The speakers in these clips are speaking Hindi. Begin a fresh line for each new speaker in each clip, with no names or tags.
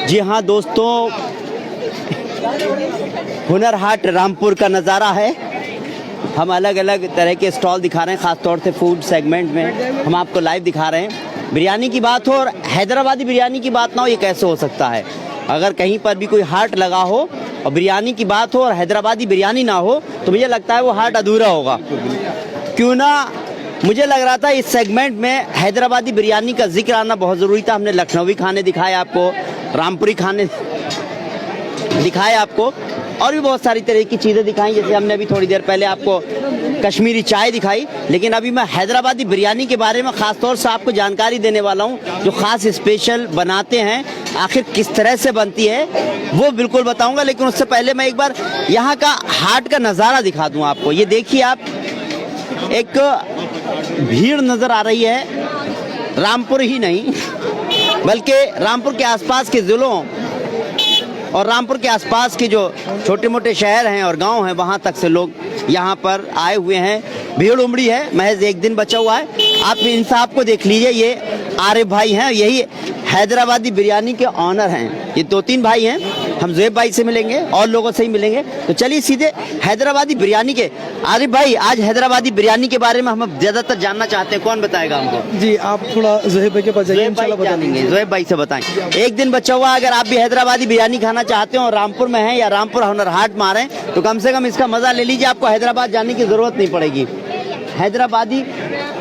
जी हाँ दोस्तों, हुनर हाट रामपुर का नज़ारा है। हम अलग अलग तरह के स्टॉल दिखा रहे हैं, ख़ास तौर से फूड सेगमेंट में हम आपको लाइव दिखा रहे हैं। बिरयानी की बात हो और हैदराबादी बिरयानी की बात ना हो, ये कैसे हो सकता है? अगर कहीं पर भी कोई हाट लगा हो और बिरयानी की बात हो और हैदराबादी बिरयानी ना हो तो मुझे लगता है वो हाट अधूरा होगा। क्यों ना, मुझे लग रहा था इस सेगमेंट में हैदराबादी बिरयानी का जिक्र आना बहुत ज़रूरी था। हमने लखनवी खाने दिखाए आपको, रामपुरी खाने दिखाए आपको, और भी बहुत सारी तरह की चीज़ें दिखाई। जैसे हमने अभी थोड़ी देर पहले आपको कश्मीरी चाय दिखाई, लेकिन अभी मैं हैदराबादी बिरयानी के बारे में ख़ास तौर से आपको जानकारी देने वाला हूँ। जो ख़ास स्पेशल बनाते हैं, आखिर किस तरह से बनती है वो बिल्कुल बताऊँगा। लेकिन उससे पहले मैं एक बार यहाँ का हाट का नज़ारा दिखा दूँ आपको। ये देखिए आप, एक भीड़ नज़र आ रही है। रामपुर ही नहीं बल्कि रामपुर के आसपास के ज़िलों और रामपुर के आसपास के जो छोटे मोटे शहर हैं और गांव हैं, वहां तक से लोग यहां पर आए हुए हैं। भीड़ उमड़ी है, महज एक दिन बचा हुआ है। आप इन साहब को देख लीजिए, ये आरिफ भाई हैं, यही हैदराबादी बिरयानी के ऑनर हैं। ये 2-3 भाई हैं। हम ज़ुएब भाई से मिलेंगे और लोगों से ही मिलेंगे। तो चलिए सीधे हैदराबादी बिरयानी के, आरिफ भाई आज हैदराबादी बिरयानी के बारे में हम ज़्यादातर जानना चाहते हैं, कौन बताएगा हमको?
जी आप थोड़ा ज़ुएब भाई के पास जाइए,
इंशाल्लाह बताएंगे। ज़ुएब भाई से बताएं। एक दिन बचा हुआ, अगर आप भी हैदराबादी बिरयानी खाना चाहते हो और रामपुर में हैं या रामपुर हुनर हाट में आ रहे हैं तो कम से कम इसका मज़ा ले लीजिए। आपको हैदराबाद जाने की ज़रूरत नहीं पड़ेगी। हैदराबादी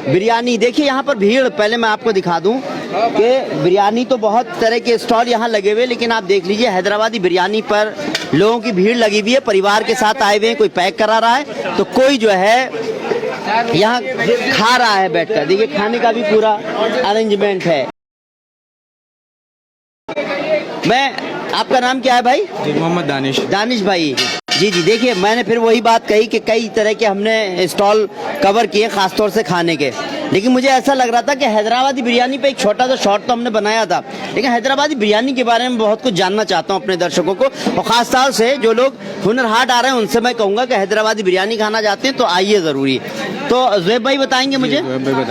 बिरयानी देखिए, यहाँ पर भीड़, पहले मैं आपको दिखा दूं कि बिरयानी तो बहुत तरह के स्टॉल यहाँ लगे हुए, लेकिन आप देख लीजिए हैदराबादी बिरयानी पर लोगों की भीड़ लगी हुई है। परिवार के साथ आए हुए हैं, कोई पैक करा रहा है तो कोई जो है यहाँ खा रहा है बैठकर। देखिए खाने का भी पूरा अरेंजमेंट है। मैं, आपका नाम क्या है भाई?
मोहम्मद दानिश।
दानिश भाई, जी जी। देखिए मैंने फिर वही बात कही कि कई तरह के हमने स्टॉल कवर किए, खासतौर से खाने के, लेकिन मुझे ऐसा लग रहा था कि हैदराबादी बिरयानी पे एक छोटा सा शॉर्ट तो हमने बनाया था, लेकिन हैदराबादी बिरयानी के बारे में बहुत कुछ जानना चाहता हूँ अपने दर्शकों को। और ख़ास तौर से जो लोग हुनर हाट आ रहे हैं उनसे मैं कहूँगा कि हैदराबादी बिरयानी खाना चाहते हैं तो आइए ज़रूरी। तो ज़ुएब भाई बताएंगे मुझे।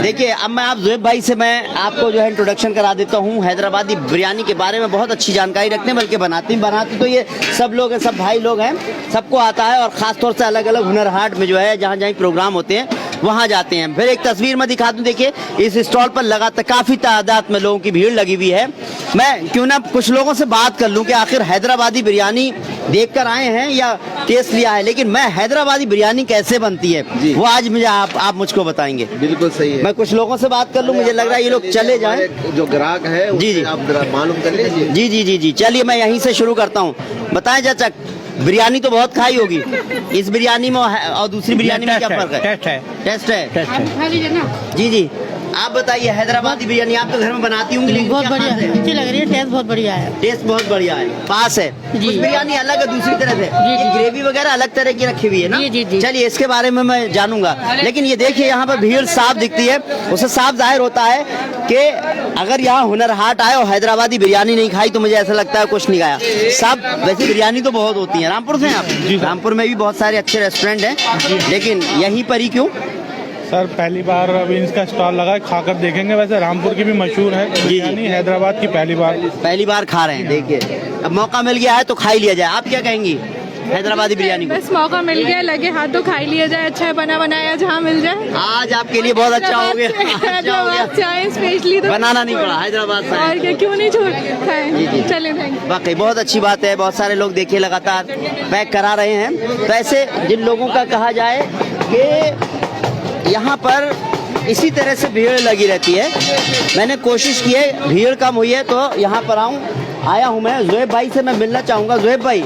देखिए अब मैं आप ज़ुएब भाई से मैं आपको जो है इंट्रोडक्शन करा देता हूँ। हैदराबादी बिरयानी के बारे में बहुत अच्छी जानकारी रखते हैं, बल्कि बनाते तो ये सब लोग हैं, सब भाई लोग हैं, सबको आता है। और ख़ास तौर से अलग अलग हुनर हाट में जो है जहाँ जहाँ प्रोग्राम होते हैं वहाँ जाते हैं। फिर एक तस्वीर में दिखा दूँ, देखिए इस स्टॉल पर लगातार काफ़ी तादाद में लोगों की भीड़ लगी हुई है। मैं क्यों ना कुछ लोगों से बात कर लूँ कि आखिर हैदराबादी बिरयानी देखकर आए हैं या टेस्ट लिया है, लेकिन मैं हैदराबादी बिरयानी कैसे बनती है वो आज मुझे आप मुझको बताएंगे।
बिल्कुल सही है।
मैं कुछ लोगों से बात कर लूँ, मुझे लग रहा है ये लोग चले जाएं।
जो ग्राहक है
जी जी,
आप जरा मालूम कर लीजिए।
जी जी जी जी। चलिए मैं यहीं से शुरू करता हूँ। बताएं चाचा, बिरयानी तो बहुत खाई होगी, इस बिरयानी में और दूसरी बिरयानी में क्या फर्क है? टेस्ट है। जी जी, आप बताइए हैदराबादी बिरयानी आप तो घर में बनाती होंगी, लेकिन
बहुत
क्या
बढ़िया
खास है?
अच्छी लग रही है, टेस्ट बहुत बढ़िया है।
टेस्ट बहुत बढ़िया है, पास है।
जी।
कुछ बिरयानी अलग है दूसरी तरह से,
जी,
ये
जी।
ग्रेवी वगैरह अलग तरह की रखी हुई है ना?
जी, जी, जी।
चलिए इसके बारे में मैं जानूंगा। लेकिन ये देखिए यहाँ पर भीड़ साफ दिखती है, उससे साफ जाहिर होता है कि अगर यहाँ हुनर हाट आए और हैदराबादी बिरयानी नहीं खाई तो मुझे ऐसा लगता है कुछ नहीं खाया। सब वैसे बिरयानी तो बहुत होती है। रामपुर से हैं आप? रामपुर में भी बहुत सारे अच्छे रेस्टोरेंट हैं, लेकिन यहीं पर ही क्यों?
सर पहली बार अभी इसका स्टॉल लगा है, खाकर देखेंगे। वैसे रामपुर की भी मशहूर है बिरयानी, हैदराबाद की पहली बार
खा रहे हैं। देखिए अब मौका मिल गया है तो खा ही लिया जाए। आप क्या कहेंगी हैदराबादी बिरयानी को?
बस मौका मिल गया, लगे हाथ तो खा ही लिया जाए। अच्छा है, बना बनाया जहाँ मिल जाए।
आज आपके लिए बहुत अच्छा हो गया।
हैदराबाद से आए स्पेशली, तो
बनाना नहीं पड़ा, हैदराबाद से
और क्या, क्यों नहीं छोड़ खाए। चले, थैंक यू।
वाकई बहुत अच्छी बात है। बहुत सारे लोग देखिए लगातार पैक करा रहे हैं। तो ऐसे जिन लोगों का कहा जाए कि यहाँ पर इसी तरह से भीड़ लगी रहती है, मैंने कोशिश की है भीड़ कम हुई है तो यहाँ पर आया हूँ मैं। ज़ुएब भाई से मैं मिलना चाहूँगा। ज़ुएब भाई,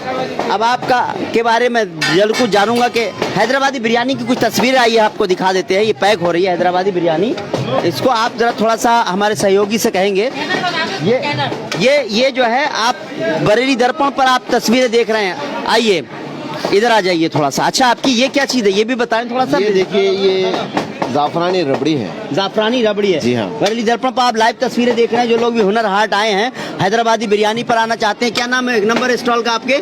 अब आपका के बारे में जल्द कुछ जानूंगा कि हैदराबादी बिरयानी की कुछ तस्वीर आई है, आपको दिखा देते हैं। ये पैक हो रही है हैदराबादी बिरयानी, इसको आप ज़रा थोड़ा सा हमारे सहयोगी से कहेंगे। ये जो है आप बरेली दर्पण पर आप तस्वीरें देख रहे हैं, आइए इधर आ जाइए थोड़ा सा। अच्छा आपकी ये क्या चीज़ है ये भी बताएं थोड़ा सा।
ये देखिए, ये जाफरानी रबड़ी है।
जाफरानी रबड़ी है।
जी हाँ।
बरेली दर्पण पर आप लाइव तस्वीरें देख रहे हैं। जो लोग भी हुनर हाट आए हैं, हैदराबादी बिरयानी पर आना चाहते हैं, क्या नाम है नंबर स्टॉल का आपके?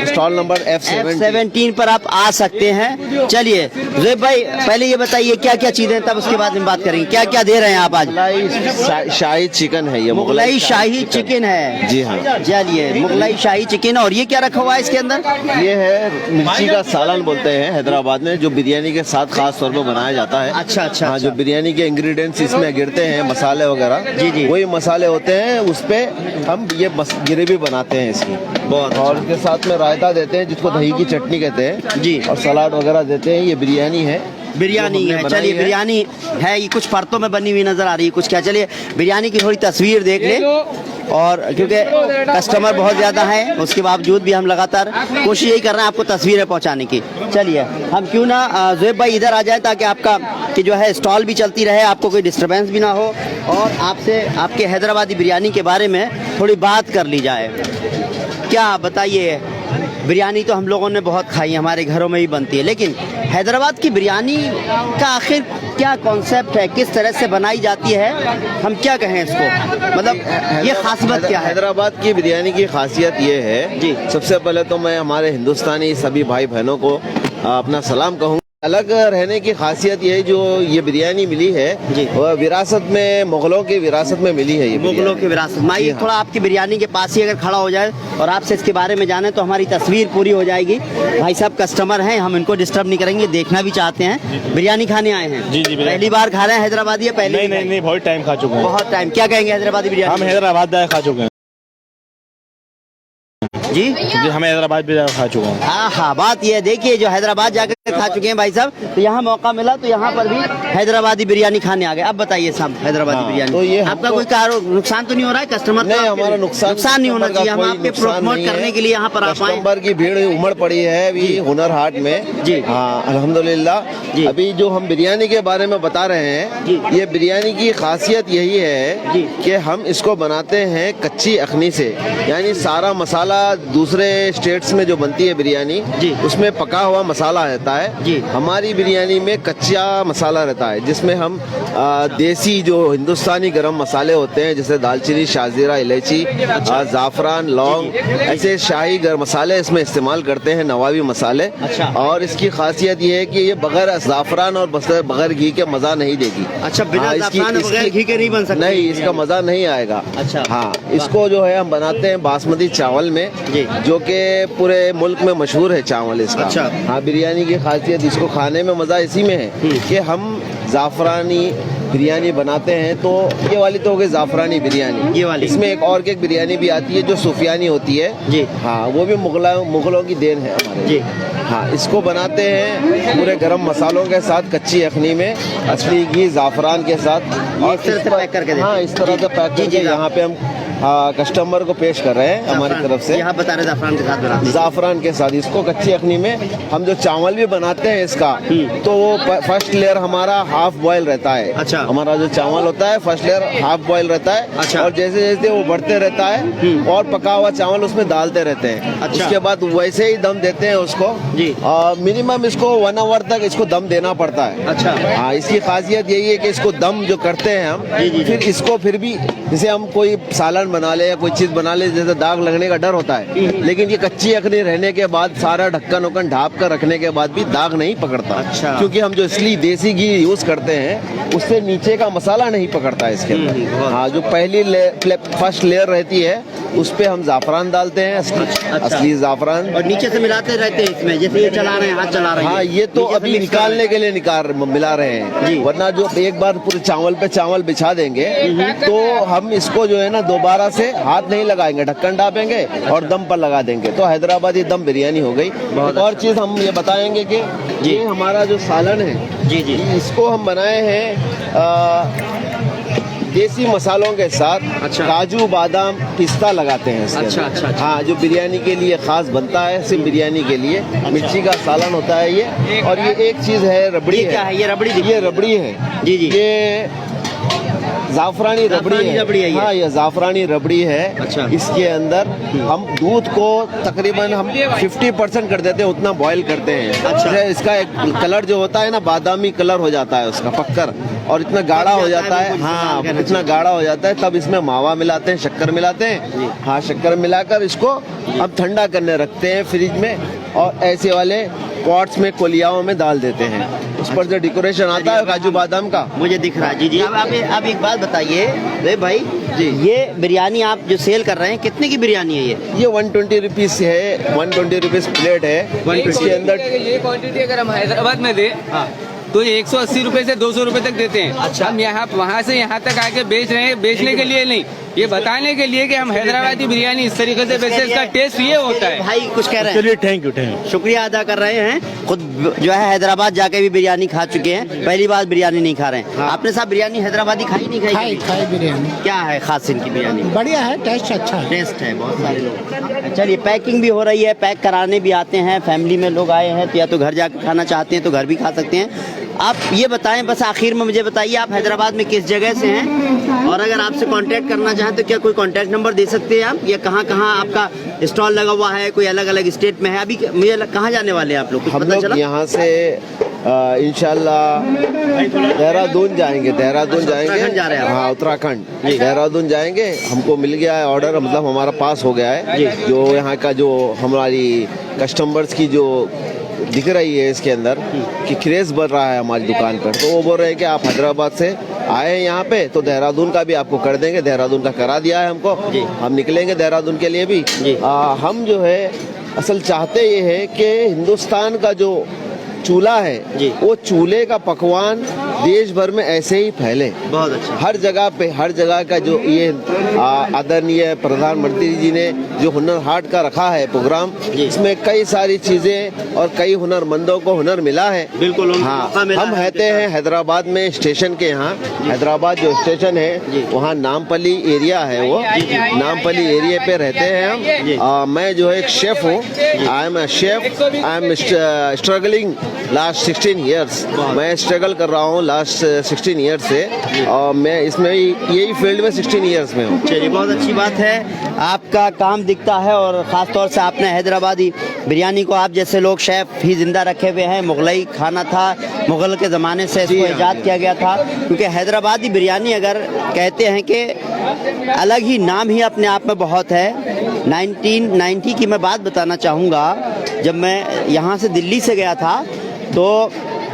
स्टॉल नंबर F17
F17 पर आप आ सकते हैं। चलिए ज़ुहैब भाई, पहले ये बताइए क्या क्या चीजें, तब उसके बाद हम बात करेंगे। क्या क्या दे रहे हैं आप आज?
मुगलाई शाही चिकन है ये।
मुगलाई शाही चिकन है।
जी हाँ।
चलिए, मुगलाई शाही चिकन। और ये क्या रखा हुआ है इसके अंदर?
ये है मिर्ची का सालन बोलते हैं हैदराबाद में, जो बिरयानी के साथ खास तौर पर बनाया जाता है।
अच्छा अच्छा।
हाँ, जो बिरयानी के इंग्रेडिएंट्स इसमें गिरते हैं, मसाले वगैरह,
जी जी,
वही मसाले होते हैं। उस पे हम ये ग्रेवी बनाते हैं इसकी।
बहुत।
और इसके साथ में रायता देते हैं, जिसको दही की चटनी कहते हैं
जी,
और सलाद वगैरह देते हैं। ये बिरयानी है।
बिरयानी है। चलिए, बिरयानी है। ये कुछ परतों में बनी हुई नजर आ रही है कुछ। क्या, चलिए बिरयानी की थोड़ी तस्वीर देख ले। और क्योंकि कस्टमर बहुत ज़्यादा है, उसके बावजूद भी हम लगातार कोशिश यही कर रहे हैं आपको तस्वीरें पहुंचाने की। चलिए, हम क्यों ना ज़ुहैब भाई इधर आ जाए, ताकि आपका कि जो है स्टॉल भी चलती रहे, आपको कोई डिस्टर्बेंस भी ना हो, और आपसे आपके हैदराबादी बिरयानी के बारे में थोड़ी बात कर ली जाए। क्या बताइए, बिरयानी तो हम लोगों ने बहुत खाई है, हमारे घरों में भी बनती है, लेकिन हैदराबाद की बिरयानी का आखिर क्या कॉन्सेप्ट है, किस तरह से बनाई जाती है, हम क्या कहें इसको, मतलब ये खास बात क्या है?
हैदराबाद की बिरयानी की खासियत ये है
जी,
सबसे पहले तो मैं हमारे हिंदुस्तानी सभी भाई बहनों को अपना सलाम कहूँ। अलग रहने की खासियत ये है, जो ये बिरयानी मिली है
जी,
वह विरासत में, मुगलों की विरासत में मिली है। ये
मुगलों की विरासत में। ये थोड़ा आपकी बिरयानी के पास ही अगर खड़ा हो जाए और आपसे इसके बारे में जाने, तो हमारी तस्वीर पूरी हो जाएगी। भाई साहब कस्टमर हैं, हम इनको डिस्टर्ब नहीं करेंगे, देखना भी चाहते हैं। बिरयानी खाने आए हैं?
जी जी।
पहली बार खा रहे हैं हैदराबादी या पहले?
नहीं, बहुत टाइम खा चुके हैं।
बहुत टाइम। क्या कहेंगे हैदराबादी बिरयानी?
हम हैदराबाद खा चुके हैं
जी,
हम हैदराबाद भी खा चुके हैं।
हाँ, बात ये है, देखिए जो हैदराबाद जाकर खा चुके हैं भाई साहब, तो यहाँ मौका मिला तो यहाँ पर भी हैदराबादी बिरयानी खाने आ गए। अब बताइए साहब, हैदराबादी बिरयानी
तो ये
आपका कोई नुकसान तो नहीं हो रहा है? कस्टमर
नहीं, हमारा नुकसान
नहीं होना चाहिए। हम आपके प्रोमोट करने के लिए यहाँ पर आप आए।
कस्टमर की भीड़ उमड़ पड़ी है अभी हुनर हाट में।
जी
हाँ, अल्हम्दुलिल्लाह। अभी जो हम बिरयानी के बारे में बता रहे हैं, ये बिरयानी की खासियत यही है कि हम इसको बनाते हैं कच्ची अखनी से, यानी सारा मसाला दूसरे स्टेट्स में जो बनती है बिरयानी, उसमें पका हुआ मसाला रहता है जी। हमारी बिरयानी में कच्चा मसाला रहता है, जिसमें हम देसी जो हिंदुस्तानी गरम मसाले होते हैं, जैसे दालचीनी, शाजीरा, इलायची, जाफरान, लौंग, ऐसे शाही गरम मसाले इसमें इस्तेमाल करते हैं, नवाबी मसाले।
अच्छा।
और इसकी खासियत ये है कि ये बगैर जाफरान और बगैर घी के मजा नहीं देगी।
अच्छा, बिना जाफरान और बगैर घी के नहीं बन सकती?
नहीं, इसका मजा नहीं आएगा।
अच्छा।
हाँ, इसको जो है हम बनाते हैं बासमती चावल में, जो कि पूरे मुल्क में मशहूर है चावल इसका।
अच्छा।
हाँ, बिरयानी की खासियत, इसको खाने में मजा इसी में है कि हम जाफरानी बिरयानी बनाते हैं। तो ये वाली तो हो गई जाफरानी बिरयानी,
ये वाली।
इसमें एक और केक बिरयानी भी आती है जो सूफियानी होती है जी। हाँ, वो भी मुगलों की देन है हमारे जी। हाँ, इसको बनाते हैं पूरे गरम मसालों के साथ, कच्ची अखनी में, असली घी, जाफरान के साथ, और
इस तरह से पैक करके।
हाँ, इस तरह से पैक करके यहाँ पे हम कस्टमर को पेश कर रहे हैं हमारी तरफ से।
यहाँ बता रहे जाफरान के साथ बनाते हैं।
जाफरान के साथ इसको कच्ची अखनी में हम जो चावल भी बनाते हैं इसका, तो वो फर्स्ट लेयर हमारा हाफ बॉयल रहता है। अच्छा। हमारा जो चावल होता है फर्स्ट लेयर हाफ बॉयल रहता है। अच्छा। और जैसे जैसे वो बढ़ते रहता है और पका हुआ चावल उसमें डालते रहते हैं। अच्छा। उसके बाद वैसे ही दम देते हैं उसको जी। मिनिमम इसको 1 आवर तक इसको दम देना पड़ता है। अच्छा। हाँ, इसकी खासियत यही है कि इसको दम जो करते हैं हम, फिर इसको फिर भी जैसे हम कोई सालन बना ले या कोई चीज बना ले, जैसे दाग लगने का डर होता है, लेकिन ये कच्ची अखनी रहने के बाद, सारा ढक्कन उक्कन ढाप कर रखने के बाद भी दाग नहीं पकड़ता। अच्छा। क्योंकि हम जो इसलिए देसी घी यूज करते हैं, उससे नीचे का मसाला नहीं पकड़ता है इसके अंदर। हाँ, जो पहली फर्स्ट लेयर रहती है उस पे हम जाफरान डालते हैं, असली जाफरान, और
नीचे से मिलाते रहते हैं इसमें, जैसे ये चला रहे हैं, हाथ चला रहे हैं।
हाँ, ये तो अभी निकालने के लिए मिला रहे हैं, वरना जो एक बार पूरे चावल पे चावल बिछा देंगे तो हम इसको जो है ना दोबारा से हाथ नहीं लगाएंगे, ढक्कन डापेंगे और दम पर लगा देंगे, तो हैदराबादी दम बिरयानी हो गई। एक और चीज हम ये बताएंगे कि ये हमारा जो सालन है जी, इसको हम बनाए हैं देसी मसालों के साथ। अच्छा। काजू, बादाम, पिस्ता लगाते हैं इसके। अच्छा। हाँ, जो बिरयानी के लिए खास बनता है, सिर्फ बिरयानी के लिए। अच्छा। मिर्ची का सालन होता है ये। और ये एक चीज है, रबड़ी है। क्या है ये? रबड़ी है जी। ये जाफरानी रबड़ी
जाफरानी रबड़ी है ये।
हाँ, ये जाफरानी रबड़ी है।
अच्छा।
इसके अंदर हम दूध को तकरीबन हम 50% कर देते हैं, उतना बॉईल करते हैं।
अच्छा।
इसका एक कलर जो होता है ना, बादामी कलर हो जाता है उसका पक्कर, और इतना गाढ़ा हो जाता है। हाँ, इतना गाढ़ा हो जाता है, तब इसमें मावा मिलाते हैं, शक्कर मिलाते हैं। हाँ, शक्कर मिलाकर इसको हम ठंडा करने रखते हैं फ्रिज में, और ऐसे वाले पॉट्स में, कोलियाओं में डाल देते हैं। उस पर जो डेकोरेशन आता है काजू बादाम का,
मुझे दिख रहा है। जी जी। अब एक बात बताइए रे भाई जी, ये बिरयानी आप जो सेल कर रहे हैं कितने की बिरयानी है
ये 120 रुपीज है, 120 रुपीज प्लेट है। इसके अंदर
ये क्वांटिटी अगर हम हैदराबाद में दे तो ये 180 रुपए से 200 रुपए तक देते हैं। अच्छा। हम यहाँ वहाँ से यहाँ तक आके बेच रहे हैं, बेचने के लिए नहीं, ये बताने के लिए कि हम हैदराबादी बिरयानी इस तरीके से बेचते हैं, इसका टेस्ट ये होता है।
भाई कुछ कह रहे हैं?
चलिए, थैंक यू।
शुक्रिया अदा कर रहे हैं। खुद जो है हैदराबाद जाके भी बिरयानी खा चुके हैं, पहली बार बिरयानी नहीं खा रहे हैं। आपने साहब बिरयानी हैदराबादी खाई नहीं खाई?
खाई बिरयानी
क्या है खास इनकी बिरयानी?
बढ़िया है, टेस्ट अच्छा है।
टेस्ट है, बहुत सारे लोग। चलिए, पैकिंग भी हो रही है, पैक कराने भी आते हैं। फैमिली में लोग आए हैं तो या तो घर जाकर खाना चाहते हैं तो घर भी खा सकते हैं। आप ये बताएं बस आखिर में, मुझे बताइए आप हैदराबाद में किस जगह से हैं, और अगर आपसे कांटेक्ट करना चाहें तो क्या कोई कांटेक्ट नंबर दे सकते हैं आप, या कहाँ कहाँ आपका स्टॉल लगा हुआ है, कोई अलग अलग स्टेट में है? अभी मुझे कहाँ जाने वाले हैं आप लोग, कुछ
हम
पता
लोग
चला?
यहाँ से इंशाल्लाह देहरादून जाएंगे। देहरादून जाएंगे।
उत्तराखंड जा रहे हैं आप?
हाँ, उत्तराखंड देहरादून जाएंगे। हमको मिल गया है ऑर्डर, मतलब हमारा पास हो गया है। जो यहाँ का जो हमारी कस्टमर्स की जो दिख रही है इसके अंदर कि क्रेज बढ़ रहा है हमारी दुकान पर, तो वो बोल रहे हैं कि आप हैदराबाद से आए हैं यहाँ पे तो देहरादून का भी आपको कर देंगे। देहरादून का करा दिया है हमको, हम निकलेंगे देहरादून के लिए भी। हम जो है असल चाहते ये है कि हिंदुस्तान का जो चूल्हा है वो चूल्हे का पकवान देश भर में ऐसे ही फैले।
बहुत अच्छा।
हर जगह पे, हर जगह का जो ये आदरणीय प्रधानमंत्री जी ने जो हुनर हाट का रखा है प्रोग्राम, इसमें कई सारी चीजें और कई हुनरमंदों को हुनर मिला है।
बिल्कुल।
हाँ, हम रहते हैं हैदराबाद में स्टेशन के यहाँ। हैदराबाद जो स्टेशन है वहाँ नामपल्ली एरिया है, वो नामपल्ली एरिया पे रहते हैं हम। मैं जो है एक शेफ हूँ, I am chef, I am struggling last 16 years. मैं स्ट्रगल कर रहा हूँ लास्ट 16 ईयर्स से, और मैं इसमें यही फील्ड में 16 ईयर्स में हूँ।
चलिए, बहुत अच्छी बात है, आपका काम दिखता है, और ख़ास तौर से आपने हैदराबादी बिरयानी को, आप जैसे लोग शेफ ही जिंदा रखे हुए हैं। मुगलई खाना था, मुगल के ज़माने से इसको ईजाद किया गया था, क्योंकि हैदराबादी बिरयानी अगर कहते हैं कि अलग ही नाम ही अपने आप में बहुत है। 1990 की मैं बात बताना चाहूँगा, जब मैं यहाँ से दिल्ली से गया था तो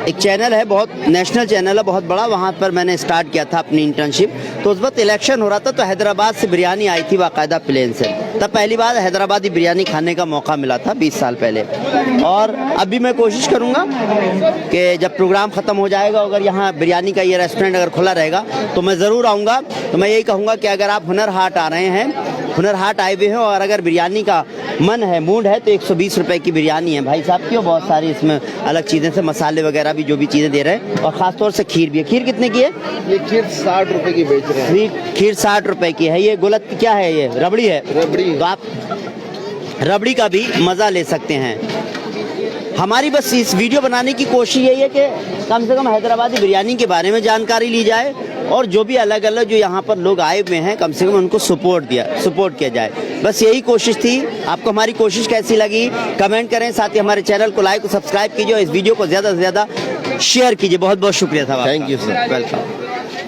एक चैनल है, बहुत नेशनल चैनल है, बहुत बड़ा, वहाँ पर मैंने स्टार्ट किया था अपनी इंटर्नशिप। तो उस वक्त इलेक्शन हो रहा था तो हैदराबाद से बिरयानी आई थी बाकायदा प्लेन से, तब पहली बार हैदराबादी बिरयानी खाने का मौका मिला था 20 साल पहले। और अभी मैं कोशिश करूँगा कि जब प्रोग्राम ख़त्म हो जाएगा, अगर यहाँ बिरयानी का ये रेस्टोरेंट अगर खुला रहेगा तो मैं ज़रूर आऊँगा। तो मैं यही कहूँगा कि अगर आप हुनर हाट आ रहे हैं, हुनर हाट आए हुए हैं, और अगर बिरयानी का मन है, मूड है, तो 120 रुपए की बिरयानी है भाई साहब की, और बहुत सारी इसमें अलग चीज़ें से मसाले वगैरह भी जो भी चीज़ें दे रहे हैं, और ख़ासतौर से खीर भी है। खीर कितने की है?
ये खीर 60 रुपए की बेच रहे हैं।
खीर 60 रुपए की है। ये गुलत क्या है? ये रबड़ी है।
रबड़ी।
तो आप रबड़ी का भी मज़ा ले सकते हैं। हमारी बस इस वीडियो बनाने की कोशिश यही है कि कम से कम हैदराबादी बिरयानी के बारे में जानकारी ली जाए, और जो भी अलग अलग जो यहाँ पर लोग आए हुए हैं कम से कम उनको सपोर्ट किया जाए। बस यही कोशिश थी। आपको हमारी कोशिश कैसी लगी कमेंट करें, साथ ही हमारे चैनल को लाइक और सब्सक्राइब कीजिए, और इस वीडियो को ज़्यादा से ज़्यादा शेयर कीजिए। बहुत बहुत शुक्रिया था।
Thank you sir,
welcome.